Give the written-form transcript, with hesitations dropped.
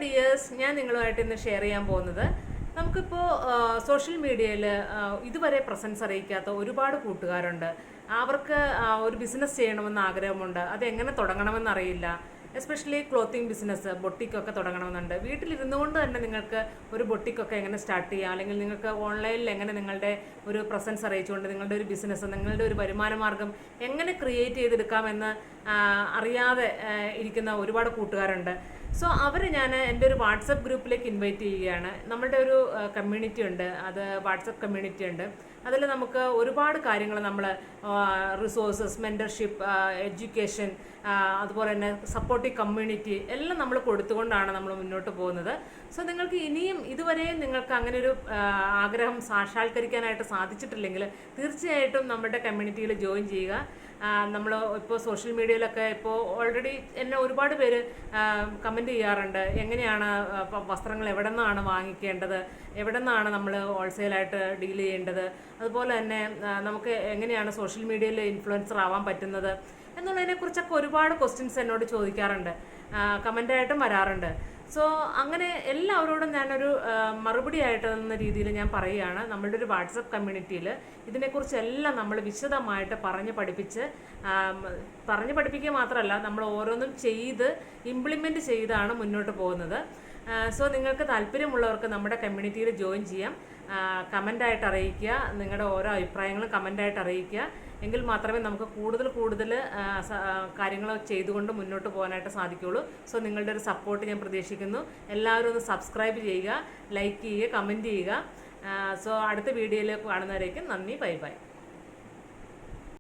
Dears, ഞാൻ നിങ്ങളുമായിട്ട് ഇന്ന് ഷെയർ ചെയ്യാൻ പോകുന്നത് നമുക്കിപ്പോൾ സോഷ്യൽ മീഡിയയിൽ ഇതുവരെ പ്രസൻസ് അറിയിക്കാത്ത ഒരുപാട് കൂട്ടുകാരുണ്ട്. അവർക്ക് ഒരു ബിസിനസ് ചെയ്യണമെന്ന് ആഗ്രഹമുണ്ട്. അതെങ്ങനെ തുടങ്ങണമെന്ന് അറിയില്ല. എസ്പെഷ്യലി ക്ലോത്തിങ് ബിസിനസ്, ബൊട്ടിക്കൊക്കെ തുടങ്ങണമെന്നുണ്ട്. വീട്ടിലിരുന്നു കൊണ്ട് തന്നെ നിങ്ങൾക്ക് ഒരു ബൊട്ടിക്കൊക്കെ എങ്ങനെ സ്റ്റാർട്ട് ചെയ്യാം, അല്ലെങ്കിൽ നിങ്ങൾക്ക് ഓൺലൈനിൽ എങ്ങനെ നിങ്ങളുടെ ഒരു പ്രസൻസ് അറിയിച്ചുകൊണ്ട് നിങ്ങളുടെ ഒരു ബിസിനസ്, നിങ്ങളുടെ ഒരു വരുമാന മാർഗം എങ്ങനെ ക്രിയേറ്റ് ചെയ്തെടുക്കാമെന്ന് അറിയാതെ ഇരിക്കുന്ന ഒരുപാട് കൂട്ടുകാരുണ്ട്. സോ അവർ ഞാൻ എൻ്റെ ഒരു വാട്സപ്പ് ഗ്രൂപ്പിലേക്ക് ഇൻവൈറ്റ് ചെയ്യുകയാണ്. നമ്മളുടെ ഒരു കമ്മ്യൂണിറ്റി ഉണ്ട്, അത് വാട്സപ്പ് കമ്മ്യൂണിറ്റി ഉണ്ട്. അതിൽ നമുക്ക് ഒരുപാട് കാര്യങ്ങൾ നമ്മൾ റിസോഴ്സസ്, മെൻറ്റർഷിപ്പ്, എഡ്യൂക്കേഷൻ, അതുപോലെ തന്നെ സപ്പോർട്ടീവ് കമ്മ്യൂണിറ്റി എല്ലാം നമ്മൾ കൊടുത്തുകൊണ്ടാണ് നമ്മൾ മുന്നോട്ട് പോകുന്നത്. സോ നിങ്ങൾക്ക് ഇനിയും ഇതുവരെയും നിങ്ങൾക്ക് അങ്ങനെ ഒരു ആഗ്രഹം സാക്ഷാത്കരിക്കാനായിട്ട് സാധിച്ചിട്ടില്ലെങ്കിൽ തീർച്ചയായിട്ടും നമ്മുടെ കമ്മ്യൂണിറ്റിയിൽ ജോയിൻ ചെയ്യുക. നമ്മൾ ഇപ്പോൾ സോഷ്യൽ മീഡിയയിലൊക്കെ ഇപ്പോൾ ഓൾറെഡി എന്നെ ഒരുപാട് പേര് കമൻറ്റ് ചെയ്യാറുണ്ട്, എങ്ങനെയാണ് വസ്ത്രങ്ങൾ എവിടെ നിന്നാണ് വാങ്ങിക്കേണ്ടത്, എവിടെ നിന്നാണ് നമ്മൾ ഹോൾസെയിലായിട്ട് ഡീൽ ചെയ്യേണ്ടത്, അതുപോലെ തന്നെ നമുക്ക് എങ്ങനെയാണ് സോഷ്യൽ മീഡിയയിൽ ഇൻഫ്ലുവൻസർ ആവാൻ പറ്റുന്നത് എന്നുള്ളതിനെക്കുറിച്ചൊക്കെ ഒരുപാട് ക്വസ്റ്റ്യൻസ് എന്നോട് ചോദിക്കാറുണ്ട്, കമൻ്റായിട്ടും വരാറുണ്ട്. സോ അങ്ങനെ എല്ലാവരോടും ഞാനൊരു മറുപടി ആയിട്ട് എന്ന രീതിയിൽ ഞാൻ പറയുകയാണ്, നമ്മളുടെ ഒരു വാട്സപ്പ് കമ്മ്യൂണിറ്റിയിൽ ഇതിനെക്കുറിച്ചെല്ലാം നമ്മൾ വിശദമായിട്ട് പറഞ്ഞ് പഠിപ്പിക്കുക മാത്രമല്ല, നമ്മൾ ഓരോന്നും ചെയ്ത് ഇംപ്ലിമെൻറ്റ് ചെയ്താണ് മുന്നോട്ട് പോകുന്നത്. സോ നിങ്ങൾക്ക് താല്പര്യമുള്ളവർക്ക് നമ്മുടെ കമ്മ്യൂണിറ്റിയിൽ ജോയിൻ ചെയ്യാം. കമൻ്റായിട്ട് അറിയിക്കുക, നിങ്ങളുടെ ഓരോ അഭിപ്രായങ്ങളും കമൻ്റായിട്ട് അറിയിക്കുക. എങ്കിൽ മാത്രമേ നമുക്ക് കൂടുതൽ കാര്യങ്ങൾ ചെയ്തുകൊണ്ട് മുന്നോട്ട് പോകാനായിട്ട് സാധിക്കുകയുള്ളൂ. സോ നിങ്ങളുടെ ഒരു സപ്പോർട്ട് ഞാൻ പ്രതീക്ഷിക്കുന്നു. എല്ലാവരും ഒന്ന് സബ്സ്ക്രൈബ് ചെയ്യുക, ലൈക്ക് ചെയ്യുക, കമൻറ്റ് ചെയ്യുക. സോ അടുത്ത വീഡിയോയിൽ കാണുന്നവരേക്കും നന്ദി, ബൈ ബൈ.